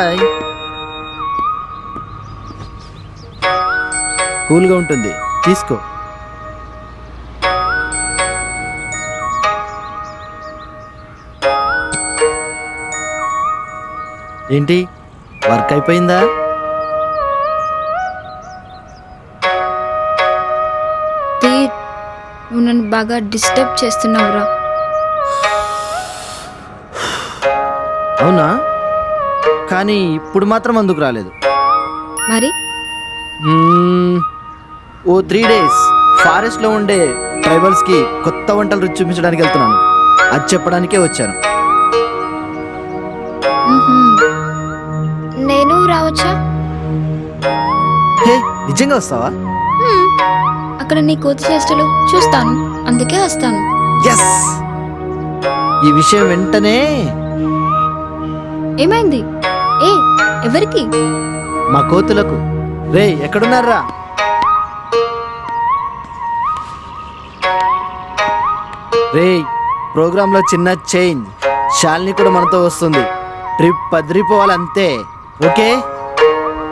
Bye. కూల్గా ఉంటుంది, తీసుకో. ఏంటి, వర్క్ అయిపోయిందా? తీర్, నువ్వు నన్ను బాగా డిస్టర్బ్ చేస్తున్నావురా. అవునా? కానీ ఇప్పుడు మాత్రం అందుకు రాలేదు. మరి ఓ 3 days ఫారెస్ట్లో ఉండే ట్రైబల్స్కి కొత్త వంటలు రుచి చూపించడానికి వెళ్తున్నాను. అది చెప్పడానికే వచ్చాను. నేను రావచ్చా? హే, నిజంగా వస్తావా? అక్కడ నీ కోతి చేష్టలు చూస్తాను, అందుకే వస్తాను. ఎస్, ఈ విషయం వెంటనే. ఏమైంది? ఏ, ఎవరికి? మా కోతులకు. రే, ఎక్కడున్నారా? రే, ప్రోగ్రాంలో చిన్న చేంజ్. శాలిని కూడా మనతో వస్తుంది. ట్రిప్ పదిరిపోవాలంతే. ఓకే.